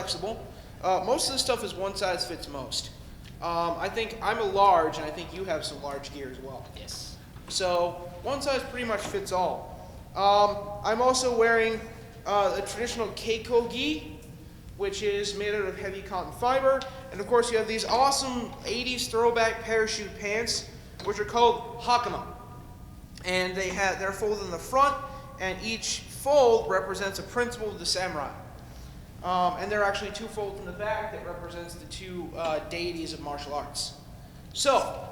flexible. Most of the stuff is one size fits most. I think I'm a large, and I think you have some large gear as well. Yes. So one size pretty much fits all. I'm also wearing a traditional keiko gi, which is made out of heavy cotton fiber. And of course you have these awesome 80s throwback parachute pants, which are called hakama. And they're folded in the front, and each fold represents a principle of the samurai. And there are actually two folds in the back that represents the two deities of martial arts. So,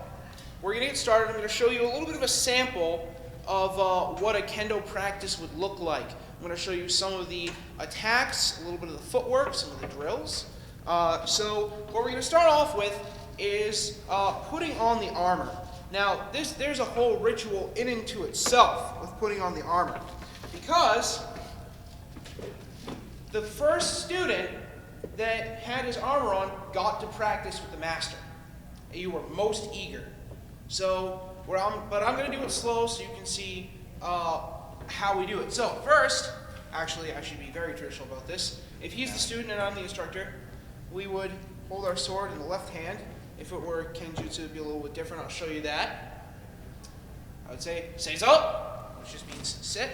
we're going to get started. I'm going to show you a little bit of a sample of what a kendo practice would look like. I'm going to show you some of the attacks, a little bit of the footwork, some of the drills. So, what we're going to start off with is putting on the armor. Now, there's a whole ritual in and to itself with putting on the armor, because the first student that had his armor on got to practice with the master. You were most eager. So, but I'm going to do it slow so you can see how we do it. So first, actually I should be very traditional about this. If he's the student and I'm the instructor, we would hold our sword in the left hand. If it were kenjutsu, it would be a little bit different. I'll show you that. I would say seizo, which just means sit.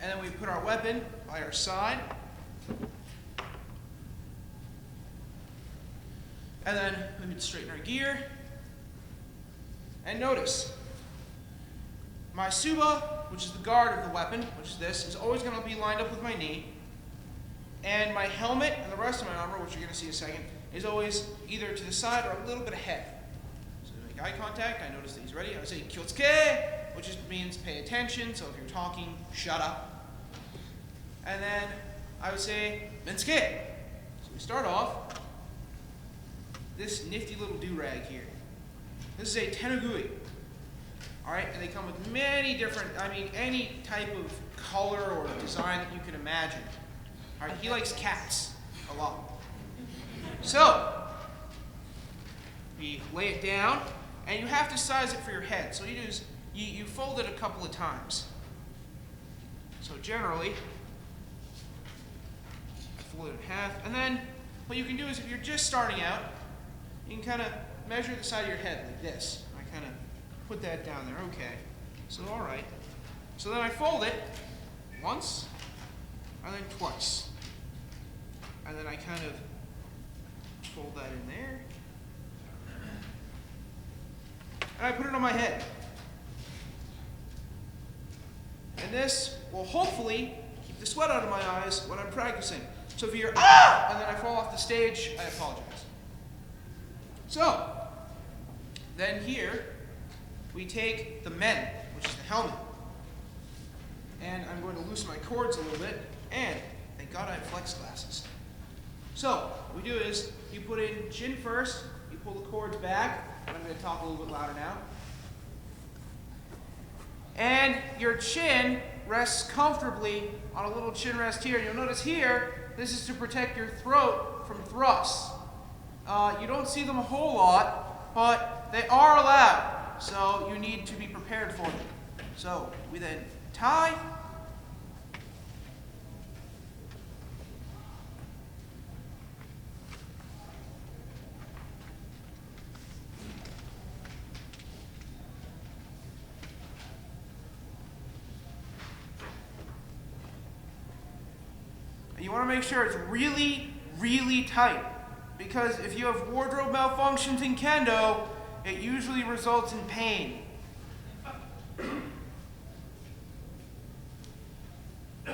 And then we put our weapon by our side. And then we would straighten our gear. And notice, my suba, which is the guard of the weapon, which is this, is always going to be lined up with my knee. And my helmet and the rest of my armor, which you're going to see in a second, is always either to the side or a little bit ahead. So to make eye contact, I notice that he's ready. I would say kyotsuke, which just means pay attention. So if you're talking, shut up. And then I would say mensuke. So we start off this nifty little do-rag here. This is a tenugui. Alright, and they come with many different, any type of color or design that you can imagine. Alright, he likes cats a lot. So, we lay it down, and you have to size it for your head. So what you do is, you fold it a couple of times. So generally, fold it in half, and then what you can do is, if you're just starting out, you can kind of measure the side of your head like this. I kind of put that down there. Okay. So, all right. So then I fold it once, and then twice. And then I kind of fold that in there. And I put it on my head. And this will hopefully keep the sweat out of my eyes when I'm practicing. So if you're, and then I fall off the stage, I apologize. So, then here, we take the men, which is the helmet. And I'm going to loosen my cords a little bit, and thank God I have flex glasses. So, what we do is, you put in chin first, you pull the cords back, and I'm going to talk a little bit louder now. And your chin rests comfortably on a little chin rest here. You'll notice here, this is to protect your throat from thrusts. You don't see them a whole lot, but they are allowed, so you need to be prepared for them. So we then tie. And you want to make sure it's really, really tight. Because if you have wardrobe malfunctions in kendo, it usually results in pain. So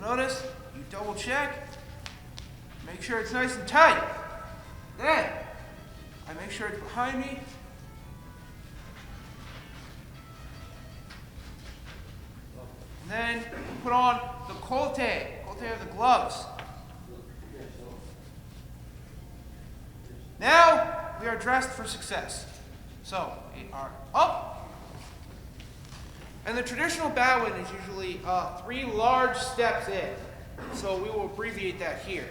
notice, you double check, make sure it's nice and tight. Then, I make sure it's behind me. And then put on the kote of the gloves. Now we are dressed for success. So we are up. And the traditional bowing is usually 3 large steps in. So we will abbreviate that here.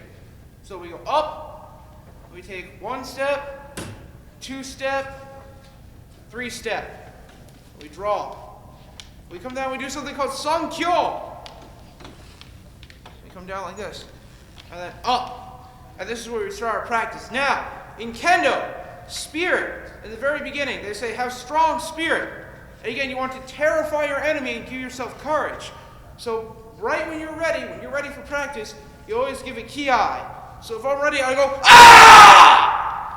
So we go up, we take 1 step, 2 step, 3 step. We drop. We come down, we do something called Sankyo. We come down like this. And then up. And this is where we start our practice. Now, in Kendo, spirit, at the very beginning, they say have strong spirit. And again, you want to terrify your enemy and give yourself courage. So right when you're ready for practice, you always give a ki. So if I'm ready, I go, ah!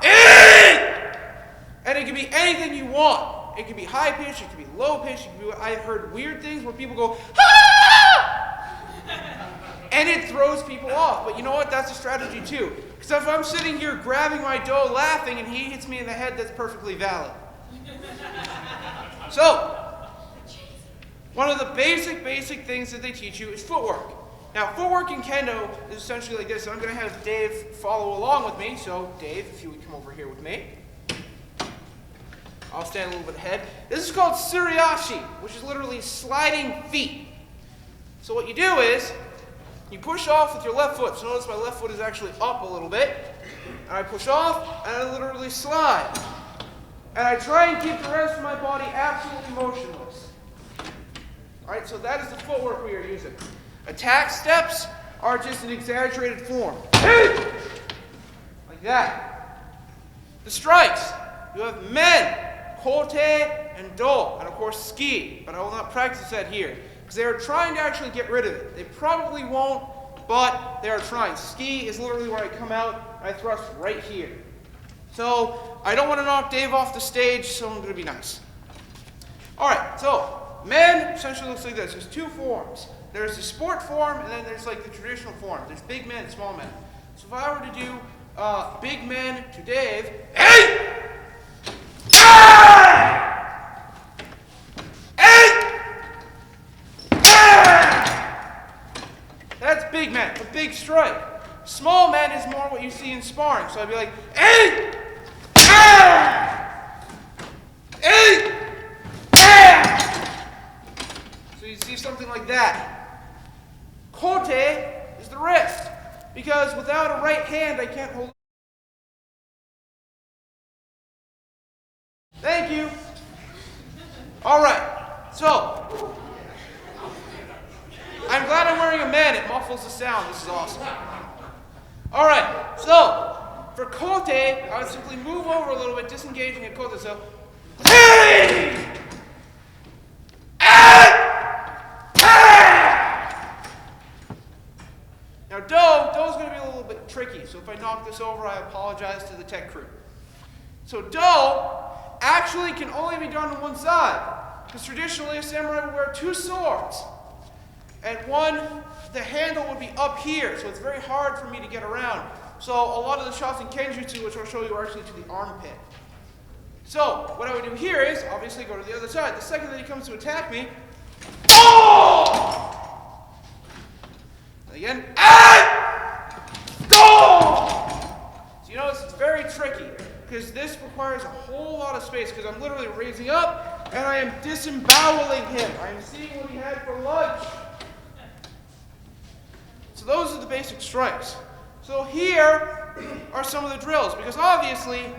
And it can be anything you want. It can be high pitch, it can be low pitch. I've heard weird things where people go, ah! And it throws people off. But you know what? That's a strategy too. Because if I'm sitting here grabbing my dough laughing and he hits me in the head, that's perfectly valid. So, one of the basic things that they teach you is footwork. Now, footwork in Kendo is essentially like this. I'm going to have Dave follow along with me. So, Dave, if you would come over here with me. I'll stand a little bit ahead. This is called Suriashi, which is literally sliding feet. So what you do is, you push off with your left foot. So notice my left foot is actually up a little bit. And I push off, and I literally slide. And I try and keep the rest of my body absolutely motionless. Alright, so that is the footwork we are using. Attack steps are just an exaggerated form. Like that. The strikes. You have men, kote, and do, and of course ski. But I will not practice that here. Because they are trying to actually get rid of it. They probably won't, but they are trying. Ski is literally where I come out, and I thrust right here. So, I don't want to knock Dave off the stage, so I'm going to be nice. Alright, so, men essentially looks like this. There's two forms. There's the sport form, and then there's like the traditional form. There's big men and small men. So if I were to do big men to Dave, hey! Ah! Hey! Ah! That's big men, a big strike. Small men is more what you see in sparring. So I'd be like, hey! Ah! Hey! Ah! So you see something like that. Kote is the wrist, because without a right hand, I can't hold. Thank you. All right, so I'm glad I'm wearing a man. It muffles the sound. This is awesome. All right, so for kote, I would simply move over a little bit, disengaging at kote. So, hey! Now, do's going to be a little bit tricky, so if I knock this over, I apologize to the tech crew. So, do actually can only be done on one side, because traditionally a samurai would wear two swords, and the handle would be up here, so it's very hard for me to get around. So, a lot of the shots in Kenjutsu, which I'll show you, are actually to the armpit. So, what I would do here is, obviously, go to the other side. The second that he comes to attack me, oh! Again, go! So you notice it's very tricky, because this requires a whole lot of space, because I'm literally raising up, and I am disemboweling him. I am seeing what he had for lunch. So those are the basic strikes. So here are some of the drills, because obviously,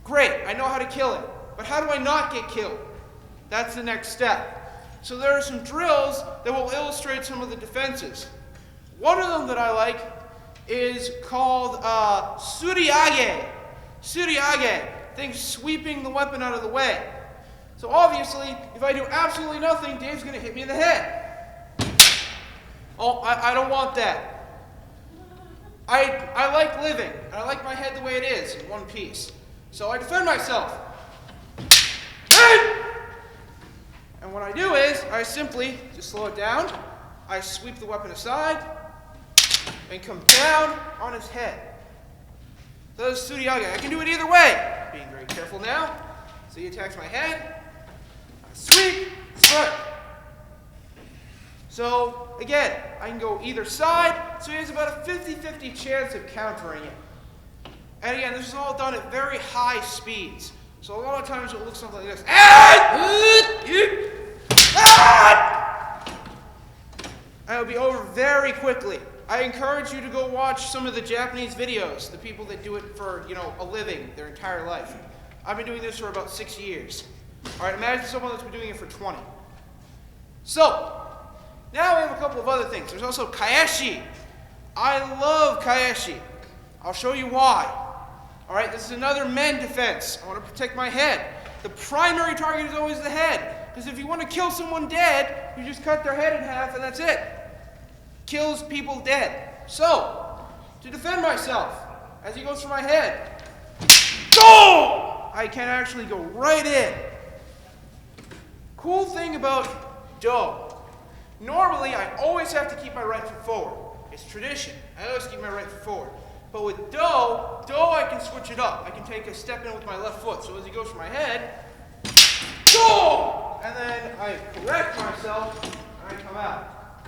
great, I know how to kill him, but how do I not get killed? That's the next step. So there are some drills that will illustrate some of the defenses. One of them that I like is called Suriage. Suriage. Think sweeping the weapon out of the way. So obviously, if I do absolutely nothing, Dave's going to hit me in the head. Oh, I don't want that. I like living, and I like my head the way it is, in one piece. So I defend myself. And what I do is, I simply just slow it down. I sweep the weapon aside, and come down on his head. So that's Suriage. I can do it either way. Being very careful now. So he attacks my head. I sweep, strike. So again, I can go either side. So he has about a 50-50 chance of countering it. And again, this is all done at very high speeds. So a lot of times it will look something like this. And it'll be over very quickly. I encourage you to go watch some of the Japanese videos, the people that do it for, a living, their entire life. I've been doing this for about 6 years. All right, imagine someone that's been doing it for 20. So, now we have a couple of other things. There's also kaeshi. I love kaeshi. I'll show you why. All right, this is another men defense. I want to protect my head. The primary target is always the head. Because if you want to kill someone dead, you just cut their head in half and that's it. Kills people dead. So, to defend myself, as he goes for my head, go! I can actually go right in. Cool thing about do. Normally, I always have to keep my right foot forward. It's tradition. I always keep my right foot forward. But with do, I can switch it up. I can take a step in with my left foot. So as he goes for my head, go! And then I correct myself, and I come out.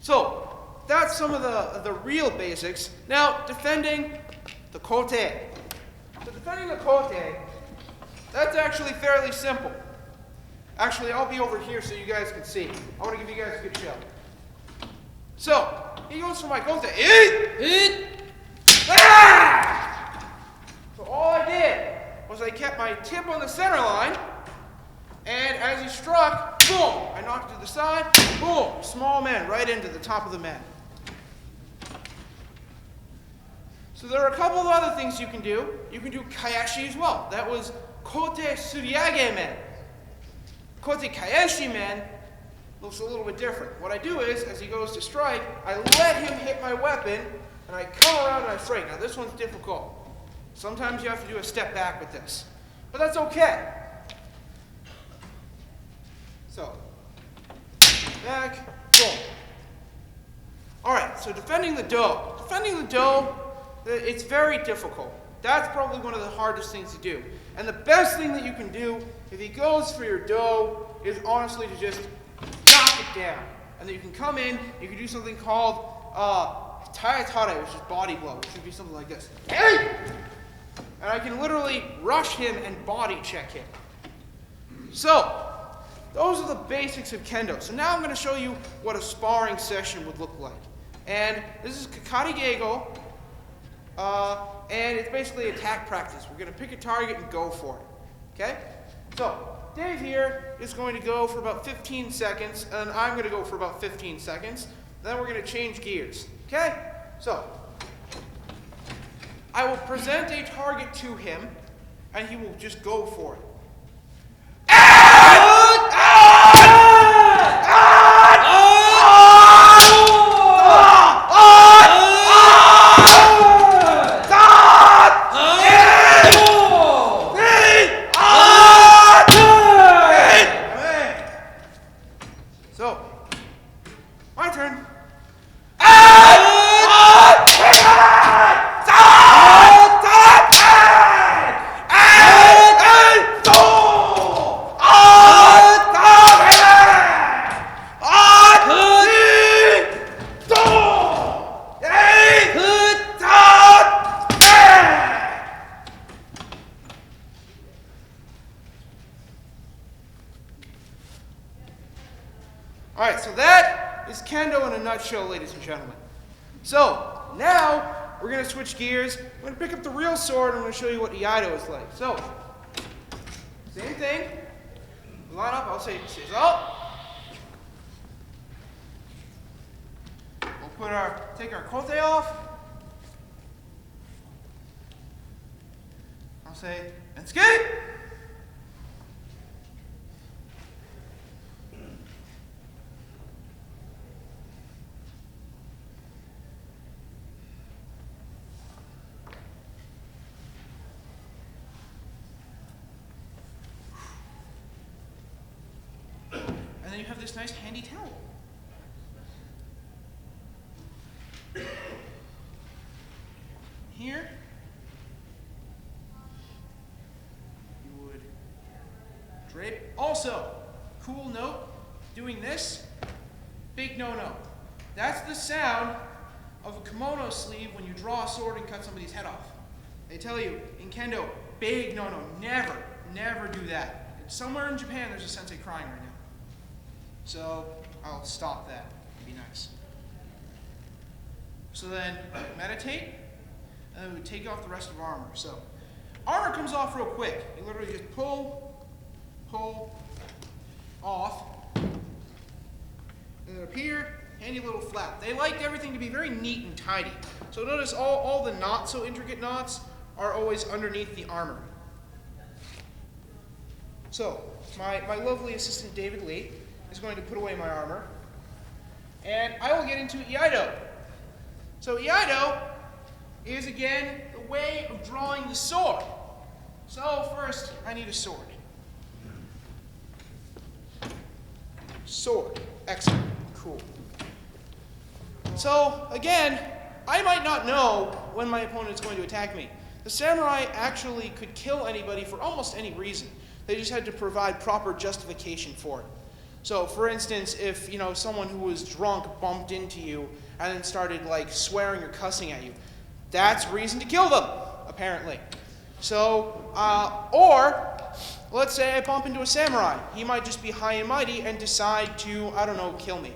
So, that's some of the real basics. Now, defending the kote. So defending the kote, that's actually fairly simple. Actually, I'll be over here so you guys can see. I want to give you guys a good show. So, he goes for my kote. Ah! So all I did was I kept my tip on the center line, and as he struck, boom, I knocked to the side, boom, small man right into the top of the mat. So there are a couple of other things you can do. You can do kaeshi as well. That was kote suriage men. Kote kaeshi men looks a little bit different. What I do is, as he goes to strike, I let him hit my weapon, and I come around and I strike. Now this one's difficult. Sometimes you have to do a step back with this. But that's okay. So, back, boom. Alright, so defending the do. Defending the do, it's very difficult. That's probably one of the hardest things to do. And the best thing that you can do if he goes for your do is honestly to just knock it down. And then you can come in, you can do something called tare, which is body blow, which would be something like this. Hey! And I can literally rush him and body check him. So, those are the basics of kendo. So now I'm going to show you what a sparring session would look like. And this is kakari geigo, and it's basically attack practice. We're going to pick a target and go for it. Okay? So, Dave here is going to go for about 15 seconds, and I'm going to go for about 15 seconds. Then we're going to change gears. Okay? So, I will present a target to him, and he will just go for it. So, my turn. Alright, so that is kendo in a nutshell, ladies and gentlemen. So, now we're going to switch gears. I'm going to pick up the real sword and I'm going to show you what iaido is like. So, same thing. Line up, I'll say shizo. We'll take our kote off. I'll say, and skate! And then you have this nice handy towel. Here, you would drape. Also, cool note, doing this, big no-no. That's the sound of a kimono sleeve when you draw a sword and cut somebody's head off. They tell you, in kendo, big no-no, never do that. Somewhere in Japan, there's a sensei crying right now. So, I'll stop that. It'd be nice. So then, meditate, and then we take off the rest of armor. So, armor comes off real quick. You literally just pull, pull off. And then up here, handy little flap. They like everything to be very neat and tidy. So notice all the not so intricate knots are always underneath the armor. So my lovely assistant David Lee is going to put away my armor, and I will get into Iaido. So Iaido is again the way of drawing the sword. So first I need a sword. Sword. Excellent. Cool. So again, I might not know when my opponent is going to attack me. The samurai actually could kill anybody for almost any reason. They just had to provide proper justification for it. So for instance, if someone who was drunk bumped into you and then started like swearing or cussing at you, that's reason to kill them, apparently. So, or let's say I bump into a samurai. He might just be high and mighty and decide to, I don't know, kill me.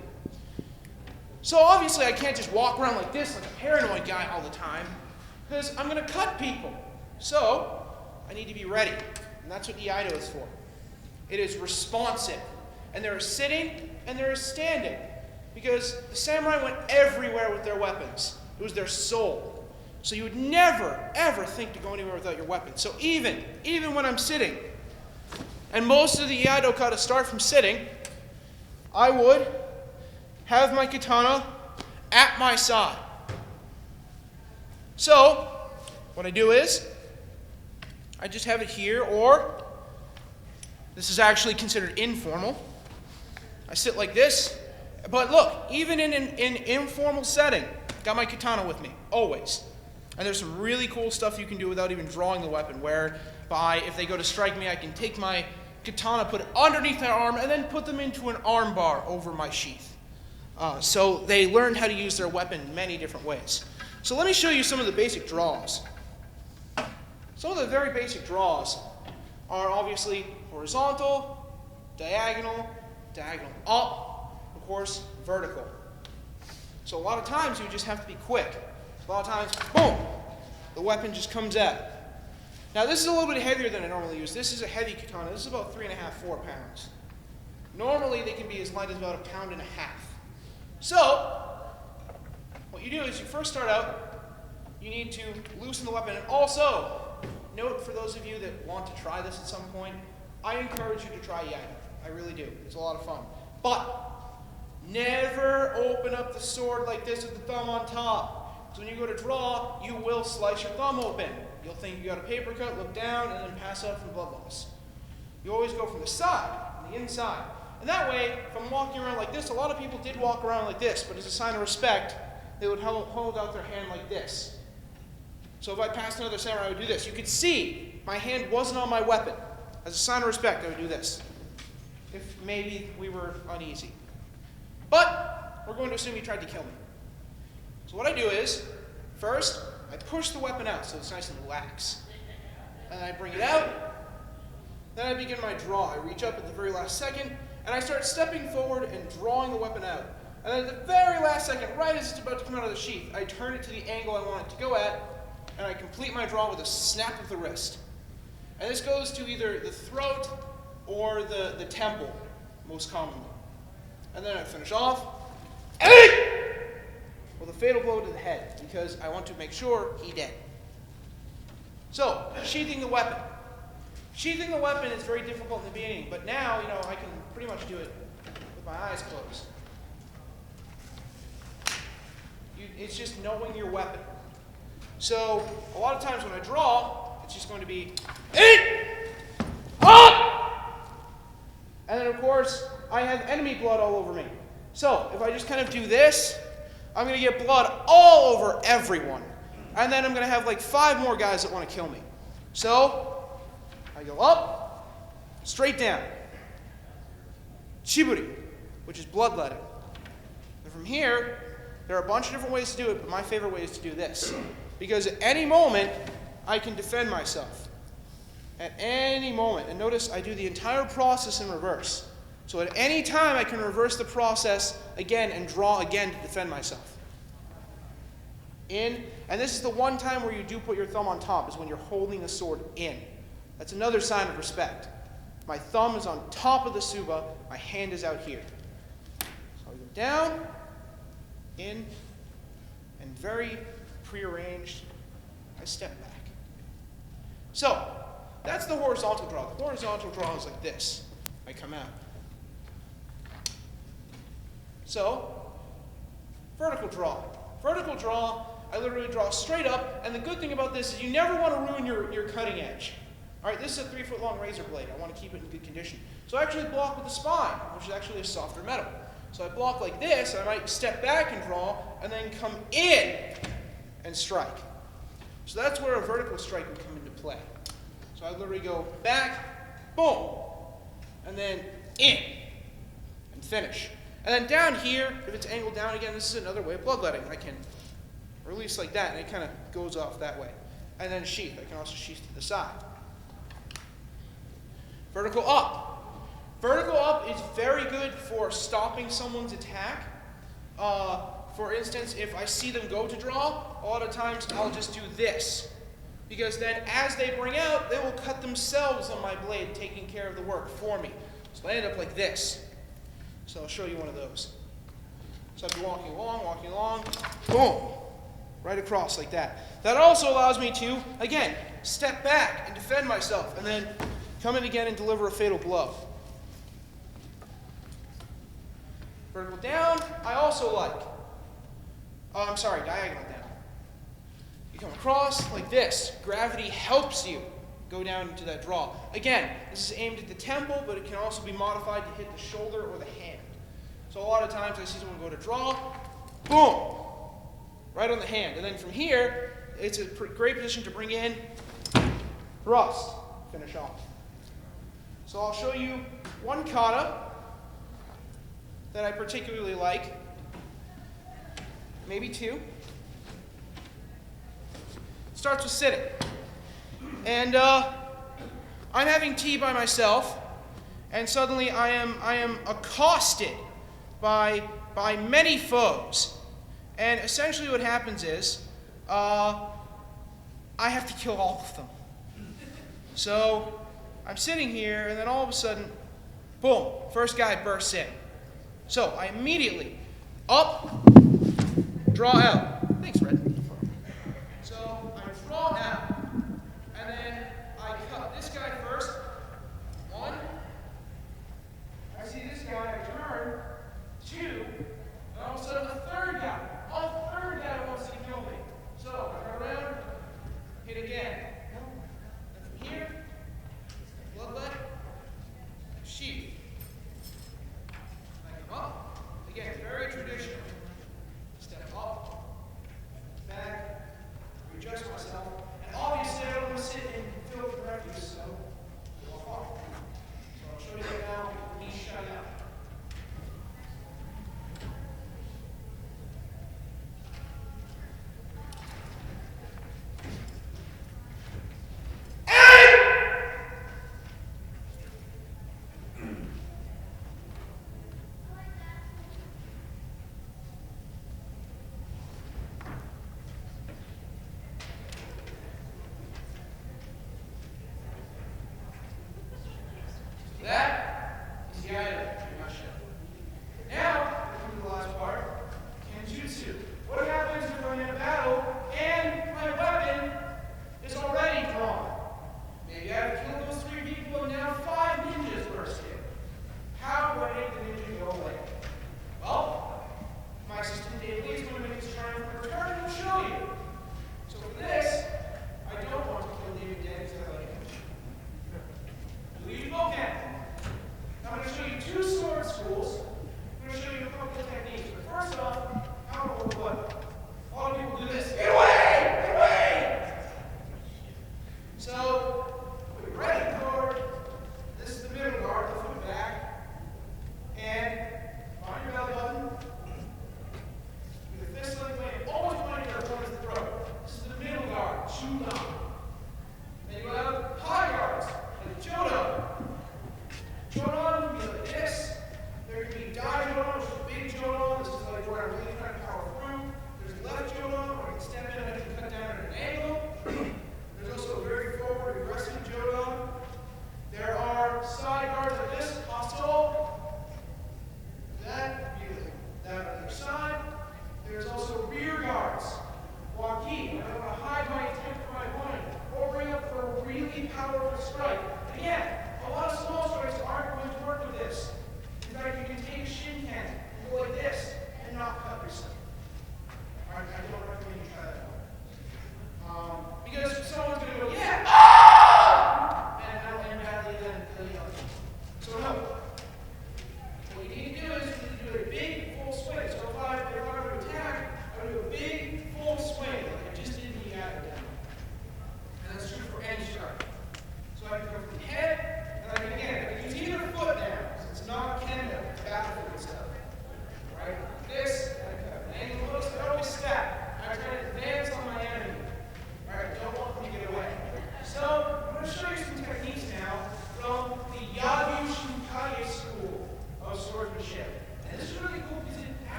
So obviously I can't just walk around like this, like a paranoid guy all the time, because I'm going to cut people. So I need to be ready, and that's what Iaido is for. It is responsive, and there is sitting and there is standing, because the samurai went everywhere with their weapons. It was their soul. So you would never, ever think to go anywhere without your weapon. So even when I'm sitting, and most of the Iaido kata start from sitting, I would have my katana at my side. So what I do is, I just have it here, or this is actually considered informal. I sit like this, but look, even in an informal setting, got my katana with me, always. And there's some really cool stuff you can do without even drawing the weapon, whereby if they go to strike me, I can take my katana, put it underneath their arm, and then put them into an arm bar over my sheath. So they learned how to use their weapon in many different ways. So let me show you some of the basic draws. Some of the very basic draws are obviously horizontal, diagonal, diagonal up, of course, vertical. So a lot of times you just have to be quick. A lot of times, boom, the weapon just comes out. Now this is a little bit heavier than I normally use. This is a heavy katana. This is about 3.5, 4 pounds. Normally they can be as light as about 1.5 pounds. So what you do is you first start out, you need to loosen the weapon. And also, note for those of you that want to try this at some point, I encourage you to try Iaido. I really do. It's a lot of fun. But never open up the sword like this with the thumb on top. So when you go to draw, you will slice your thumb open. You'll think you got a paper cut, look down, and then pass out from blood loss. You always go from the side, from the inside. And that way, if I'm walking around like this, a lot of people did walk around like this, but as a sign of respect, they would hold out their hand like this. So if I passed another samurai, I would do this. You could see my hand wasn't on my weapon. As a sign of respect, I would do this. If maybe we were uneasy. But we're going to assume you tried to kill me. So what I do is, first, I push the weapon out so it's nice and lax. And I bring it out. Then I begin my draw. I reach up at the very last second, and I start stepping forward and drawing the weapon out. And then at the very last second, right as it's about to come out of the sheath, I turn it to the angle I want it to go at, and I complete my draw with a snap of the wrist. And this goes to either the throat or the temple, most commonly. And then I finish off with a fatal blow to the head, because I want to make sure he dead. So, sheathing the weapon. Sheathing the weapon is very difficult in the beginning, but now, I can pretty much do it with my eyes closed. It's just knowing your weapon. So, a lot of times when I draw, it's just going to be and then, of course, I have enemy blood all over me. So, if I just kind of do this, I'm going to get blood all over everyone. And then I'm going to have like 5 more guys that want to kill me. So, I go up, straight down. Shiburi, which is bloodletting. And from here, there are a bunch of different ways to do it, but my favorite way is to do this. Because at any moment, I can defend myself. At any moment. And notice I do the entire process in reverse. So at any time, I can reverse the process again and draw again to defend myself. In, and this is the one time where you do put your thumb on top, is when you're holding the sword in. That's another sign of respect. My thumb is on top of the tsuba. My hand is out here. So I go down, in, and very prearranged, I step back. So that's the horizontal draw. The horizontal draw is like this. I come out. So, vertical draw. Vertical draw, I literally draw straight up, and the good thing about this is you never want to ruin your cutting edge. All right, this is a 3-foot long razor blade. I want to keep it in good condition. So I actually block with the spine, which is actually a softer metal. So I block like this, and I might step back and draw, and then come in and strike. So that's where a vertical strike would come into play. So I literally go back, boom, and then in, and finish. And then down here, if it's angled down again, this is another way of bloodletting. I can release like that, and it kind of goes off that way. And then sheath. I can also sheath to the side. Vertical up. Vertical up is very good for stopping someone's attack. For instance, if I see them go to draw, a lot of times I'll just do this. Because then as they bring out, they will cut themselves on my blade, taking care of the work for me. So I end up like this. So I'll show you one of those. So I'd be walking along, boom, right across like that. That also allows me to, again, step back and defend myself, and then come in again and deliver a fatal blow. Vertical down, I also like. Diagonal down. You come across like this. Gravity helps you go down into that draw. Again, this is aimed at the temple, but it can also be modified to hit the shoulder or the hand. So a lot of times I see someone go to draw, boom, right on the hand. And then from here, it's a great position to bring in, thrust, finish off. So I'll show you one kata that I particularly like, maybe two. Starts with sitting. And I'm having tea by myself, and suddenly I am accosted by many foes. And essentially what happens is, I have to kill all of them. So I'm sitting here, and then all of a sudden, boom, first guy bursts in. So I immediately up, draw out. Thanks, Red. So I draw out, and then I cut this guy first. One. I see this guy, I turn. Two. And all of a sudden, a third guy. A third guy wants to kill me. So I turn around, hit again. And from here, bloodlet, sheath. I come up. Again, very traditional. Step up,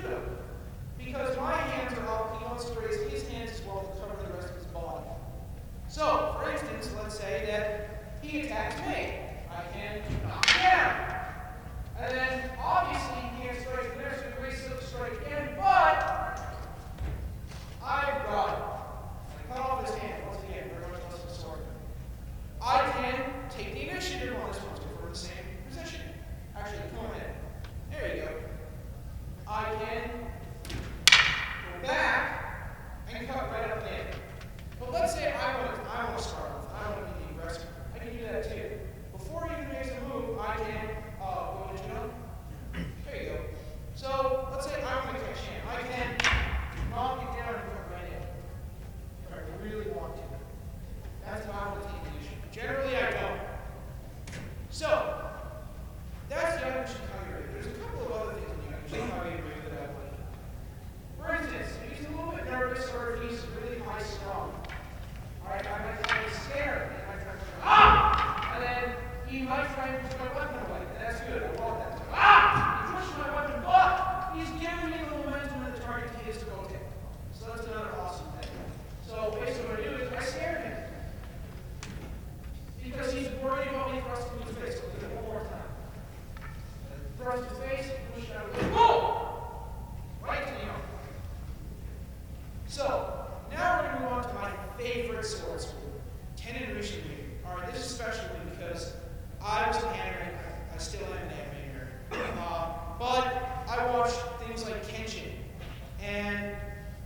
judo. Because my hands are up, he wants to raise his hands as well to cover the rest of his body. So, for instance, let's say that he attacks me. I can knock him down. And then, obviously, he can't strike there, so he raises up to strike again, but I've got it. I cut off his hand, once again, very much less of a sword. I can take the initiative on this one, so we're in the same position. Actually, come on in. There you go. I can go back and cut right up there. But let's say I want to start with. I want to be the aggressor. I can do that too. Before he even makes a move, I can go into jump. There you go. So let's say I want to catch him. I can knock it down and cut right in. If I really want to. That's how I want to take the initiative. Generally, I don't. So that's the Yakushi Kagure. There's a couple of other things in the Yakushi Kagure that I like. For instance, if he's a little bit nervous or if he's really high strung, alright, I might try to scare him. I might try to go, ah! And then he might try and push my weapon away. And that's good. I want that. Ah! He pushes my weapon, but he's giving me the momentum and the target he is to go hit. So that's another awesome thing. So basically what I do is I scare him. Because he's worried about me thrusting his face. So I'll do it one more time. Thrust his face, push it out of the way. Boom! Right to the arm. So, now we're going to move on to my favorite sword school, Tenon Rishimyu. Alright, this is special because I was an anime, I still am an anime nerd. But I watch things like Kenshin, and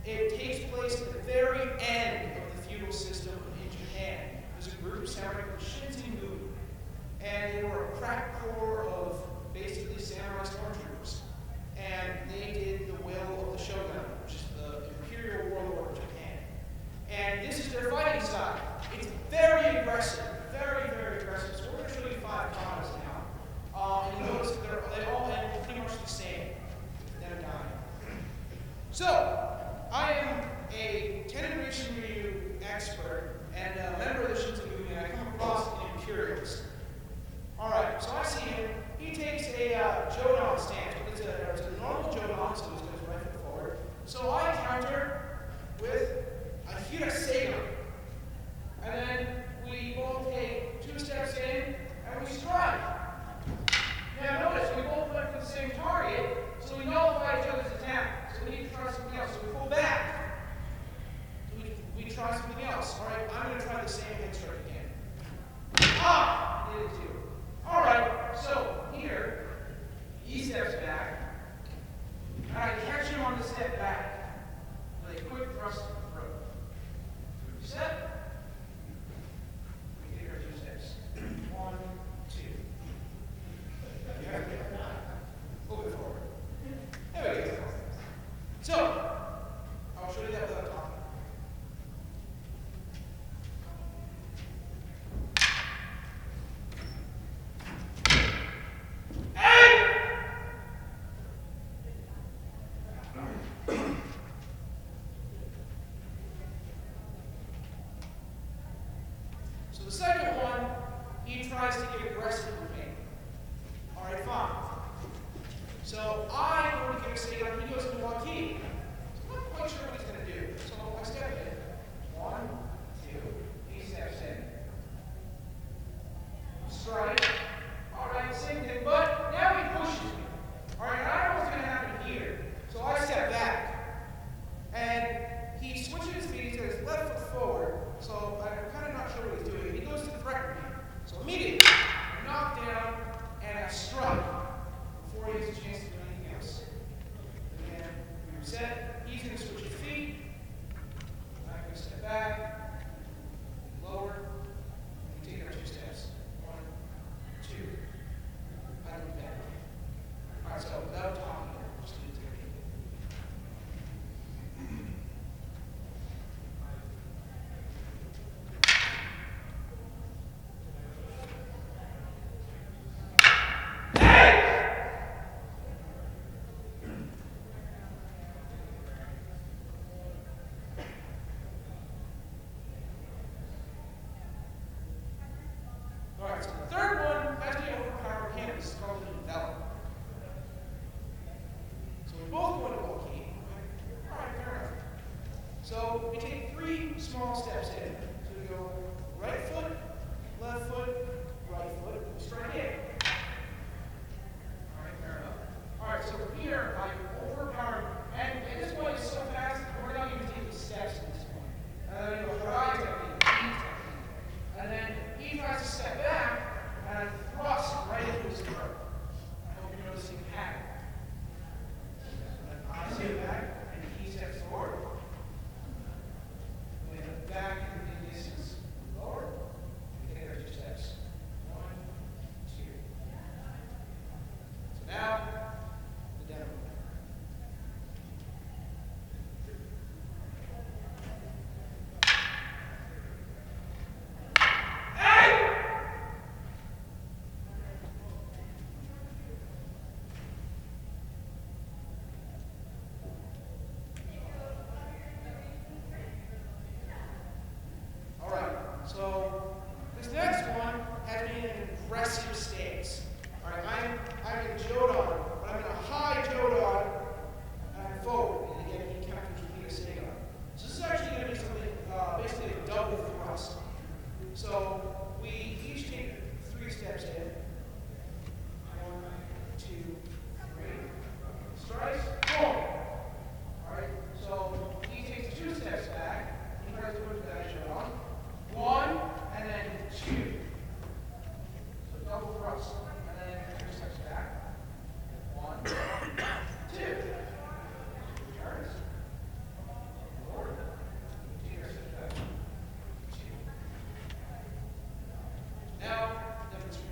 it takes place at the very end of the feudal system in Japan. There's a group of samurai called Shinzen-gu, and they were a crack corps of basically samurai stormtroopers. And they did the will of the shogun, which is the imperial warlord of Japan. And this is their fighting style. It's very aggressive, very, very aggressive. So we're going to show you 5 katas now. And you notice that they all end pretty much the same. Them dying. So, I am a Tenon Rishimyu expert and a member of the Shinzen-gu, and I come across an imperialist. Alright, so I see him. He takes a Jodan stance, but it's a normal Jodan, so he's going right foot forward. So I counter with a Hiraseigan. And then we both take 2 steps in, and we strike. Now notice, we both went for the same target, so we nullify each other's attack. So we need to try something else. So we pull back. We try something else. Alright, I'm going to try the same head strike again. Ah! I did it too. Alright, so here, he steps back, and I catch him on the step back with a quick thrust to the throat. Set. We take our 2 steps. 1, 2. There we go. Move it forward. There we go. So, I'll show you that without talking. So the second one, he tries to get aggressive with me. Alright, fine. So I go to get a Seigan, he goes to Waki. So I'm not quite sure what he's going to do. So I step in. 1, 2, he steps in. Strike. Alright, same thing, but now he pushes me. Alright, I don't know what's going to happen here. So I step back. And he switches his feet, he's got his left foot forward. So I'm kind of not sure what he's doing. He goes to threaten me. So immediately, I knock down and I strike before he has a chance to do anything else. Again, we reset. He's going to switch his feet. I'm going to step back, lower, and take our 2 steps. 1, 2. I move back. All right, so without talking, just do it together. So we take 3 small steps in. So we go right foot, left foot, right foot, strike in. All right, fair enough. All right, so from here, I'm overpowering. And at this point, it's so fast, we're not even taking steps at this point. And then we go high technique, E technique. And then he tries to step back, and I thrust right into his throat. I hope you're noticing the pattern. I step back, and he steps forward. With the back in the distance lower. We take our 2 steps. 1, 2. So now, the demo. So this next one has me in an aggressive stance. All right, I'm in Jodan, but I'm in a high Jodan, and I'm forward. And again, he captures Kurosawa. So this is actually going to be something, basically a double thrust. So we each take 3 steps in. 1, 2, 3. Strikes. Boom. All right. So he takes 2 steps back. He tries to put that Jodan. 1, and then 2. So double thrust. And then 3 steps back. 1, 2. Turns. Forward. 2 steps back. 2. Now, demonstration.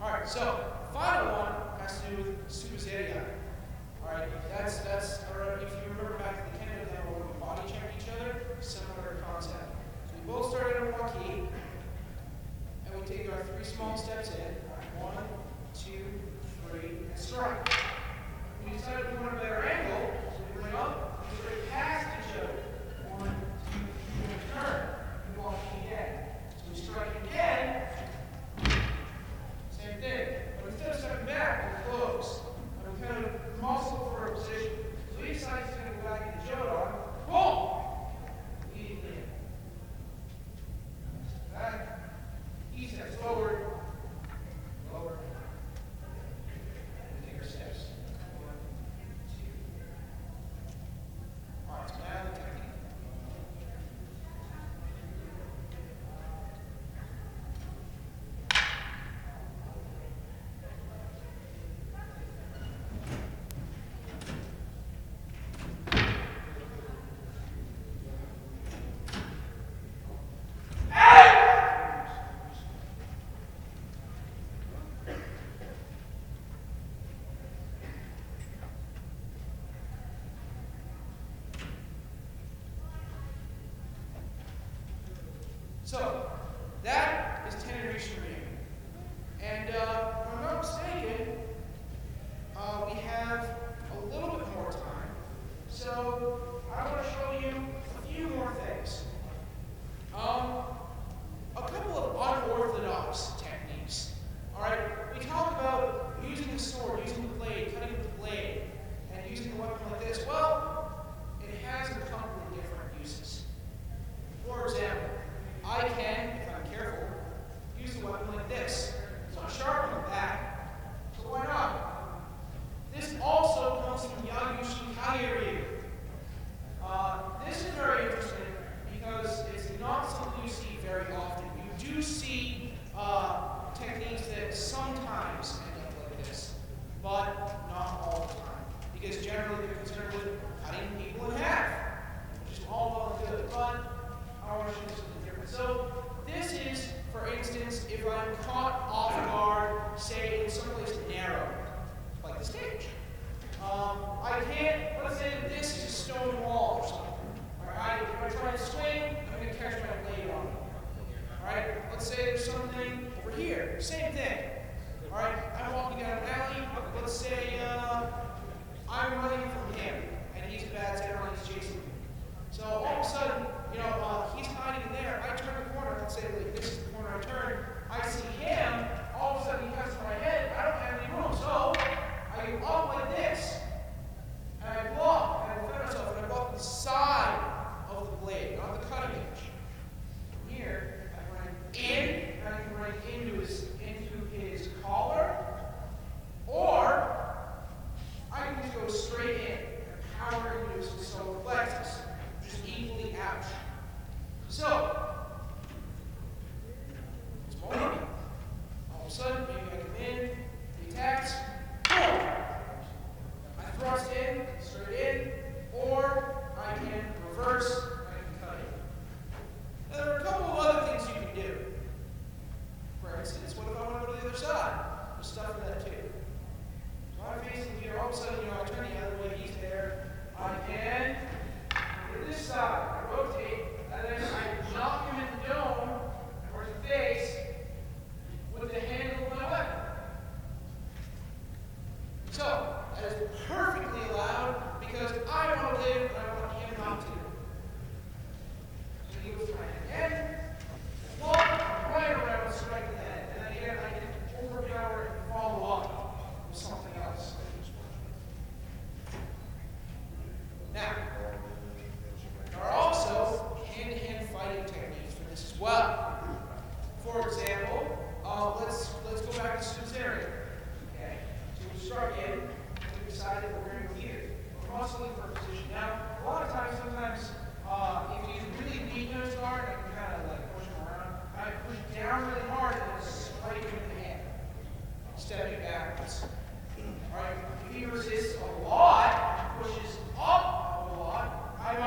All right, so final one has to do with super seria. All right, that's or if you remember back to the Kendo demo where we body check each other, similar concept. So we both start at a walkie, and we take our 3 small steps in. 1, 2, 3, and strike. We decide we want a better angle, so we bring up, we straight past each other. 1, 2, 3, and turn. We walk again. So we strike again. Same thing. But instead of stepping back, we close. And we kind of muscle for a position. So each side is going to go back into Jodan. Boom! Leading in. Back. He steps forward. Lower. And take our steps. 1, 2. All right, so now the technique. So, that is Tenerife Ring. And if I'm not mistaken, we have a little bit more time. So, I want to show you a few more things. A couple of unorthodox techniques. All right, we talk about using the sword, using the blade, cutting with the blade, and using a weapon like this. Well, it has a couple of different uses. For example, I can, if I'm careful,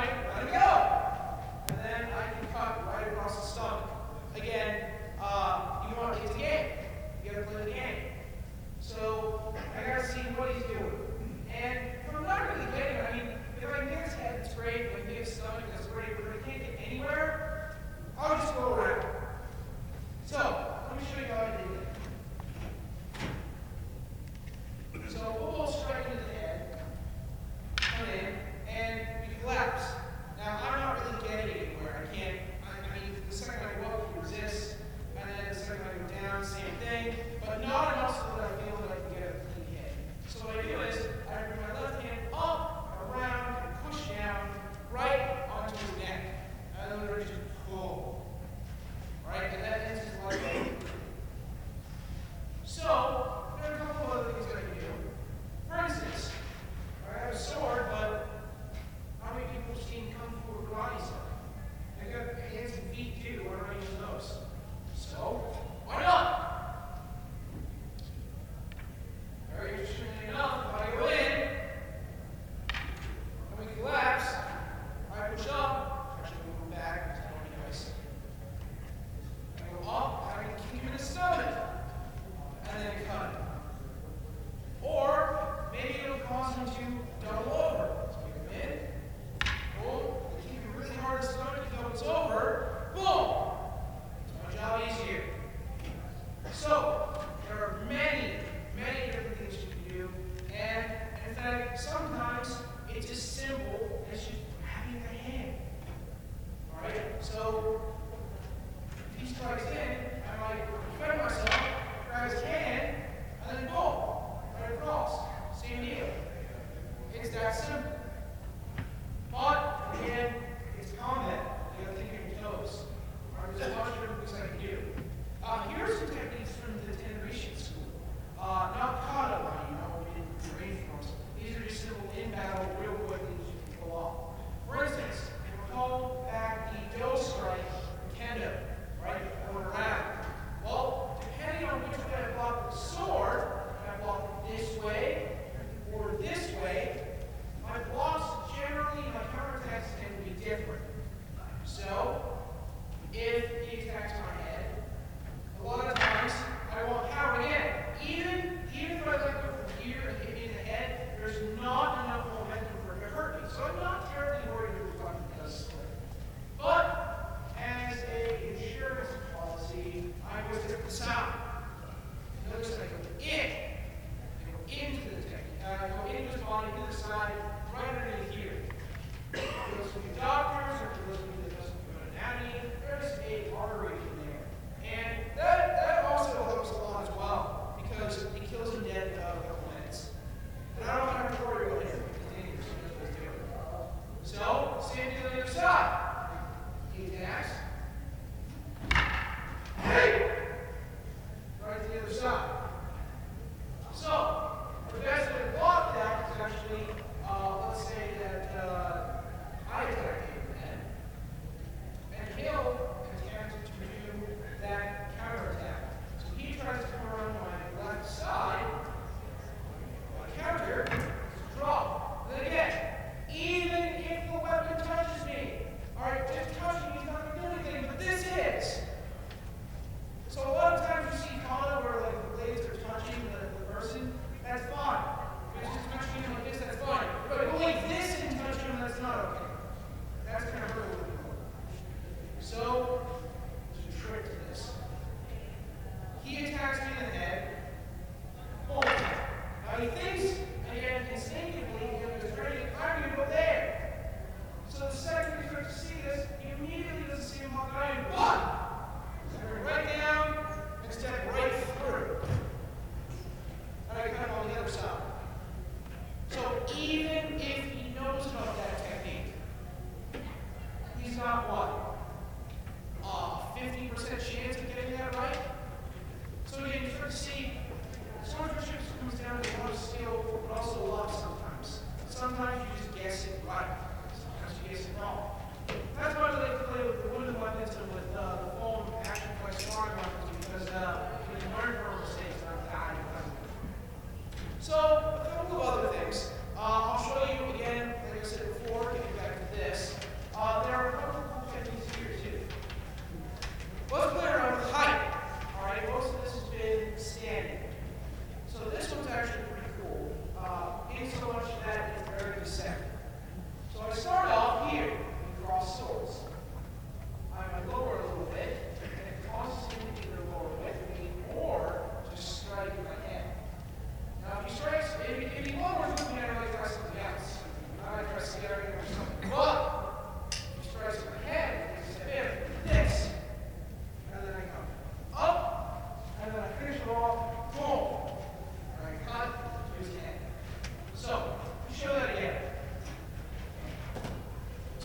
point, let him go. And then I can cut right across the stomach. Again, it's a game. You gotta play the game. So I gotta see what he's doing. And if I'm not really getting it, I mean, if I can get his head, it's great. If I can get his stomach, that's great. But if I can't get anywhere, I'll just go around. So let me show you how I did that. So we'll go straight into the head, come in, and we collapse. Now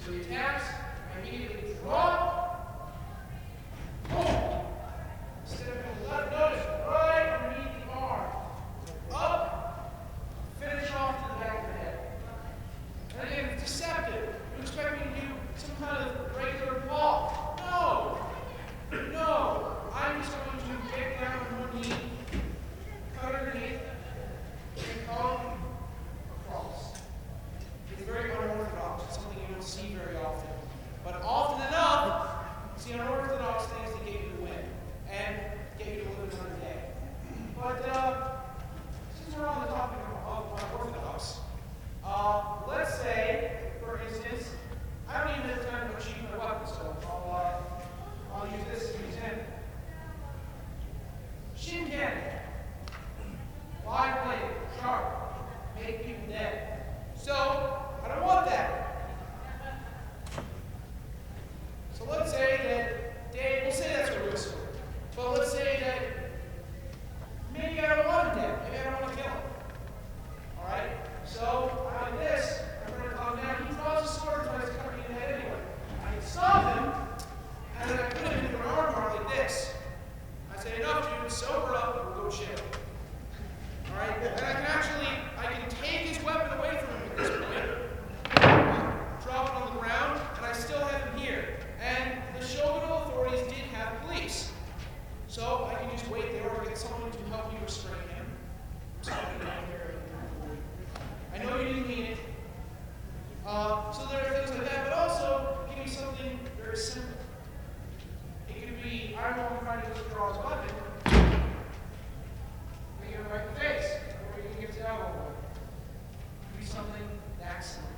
So he attacks, I immediately draw, boom! Instead of going left, notice right underneath the arm. Up, finish off to the back of the head. And again, it's deceptive. You expect me to do some kind of regular ball. No! No! I'm just going to get down on one knee, cut underneath, and come across. It's very unorthodox. It's something you don't see very often. But often enough, see unorthodox things that get you to win and get you to live another day. But since we're on the topic of unorthodox, let's say, for instance, I don't even have time to achieve my weapon, so I'll use this as an example. Shin cannon, wide blade, sharp, make people dead. So I don't want that. So let's say that Dave, we'll say that's a real sword. But let's say that maybe I don't want him dead. Maybe I don't want to kill him. Alright? So I like this. I'm going to calm down. He draws a sword and tries to cut me in the head anyway. I can stop him, and then I put him into an arm bar like this. I say, enough, dude, sober up, and we'll go chill. Alright? And I can take his weapon away from him at this point, drop it on the ground, and I still have him here. And the shogunal authorities did have police. So I can just wait there or get someone to help you restrain him. I know you didn't mean it. So there are things like that, but also it can be something very simple. It could be, I don't know if I'm trying to withdraw his weapon. We give him right in the face, or you can give his elbow away. It could be something that simple.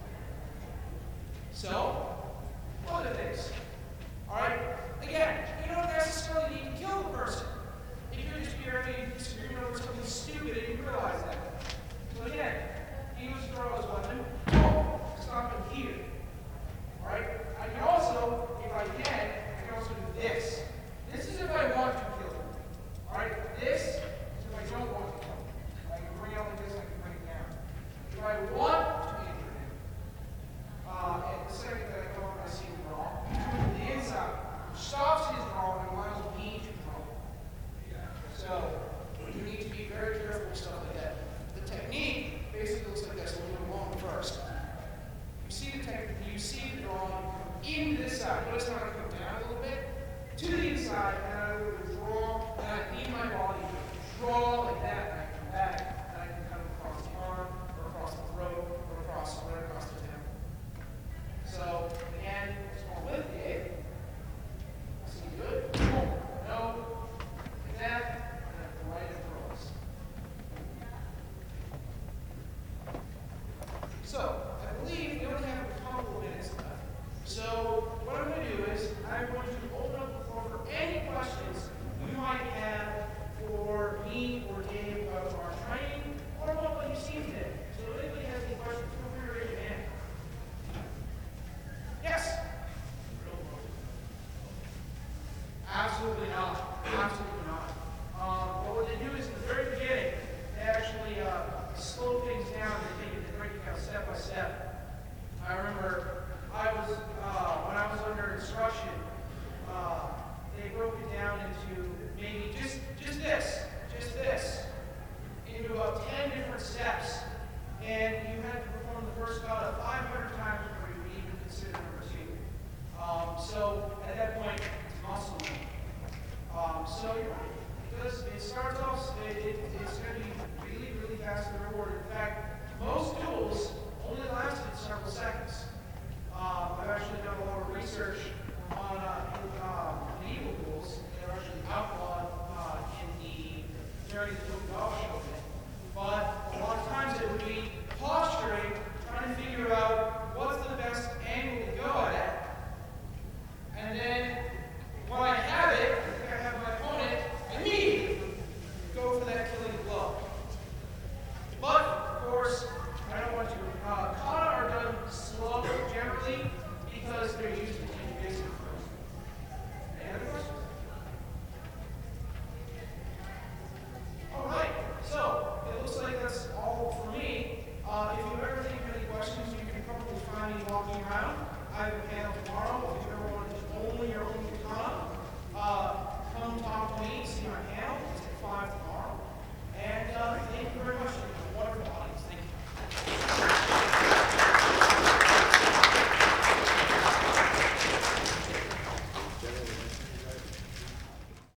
So, other things. Alright? Again, you don't necessarily need to kill the person. It could just be a disagreement over something stupid and you realize that. So again, he was to throw his weapon, stop him here. Alright? I can also, if I can also do this. This is if I want to kill him. Alright? This is if I don't want to kill him. I can bring it out like this, I can bring it down. If I want to injure him, and the second that I go up, I see him wrong, to the inside, stops his drawing and allows me to draw. So, you need to be very careful with stuff like that. The technique basically looks like this. We'll do it long first. You see the technique, you see the drawing into this side. Notice how I come down a little bit to the inside, and I would draw, and I lean my body, draw like that, and I come back, and I can come across the arm, or across the throat, or across the temple. So, again, small lift, Dave. See good? No. Like that, and then right across. So, I believe we only have a couple of minutes left. So, what I'm going to do is, I'm going to open up the floor for any questions you might have for me or Dave about our training, or about what you've seen today. So, if anybody has any questions, feel free to raise your hand. Yes? Absolutely not. Absolutely not. But what they do is, in the very beginning, they actually slow things down. They break it down step by step. I remember when I was under instruction, they broke it down into maybe just this, into about 10 different steps. And you had to perform the first bout of 500 times before you would even consider number 2. So at that point, it's muscle memory. So you're right. Because it starts off, it's going to be really, really fast and rewarding. In fact, most duels only lasted several seconds. I've actually done a lot of research on medieval duels. They're actually outlawed during the Kurosawa show. But a lot of times it would be posturing, trying to figure out what's the best angle to go at. And then when I have it, I think I have my opponent, immediately go for that killing blow. But, of course, I don't want to. Kata are done slow generally because they're used to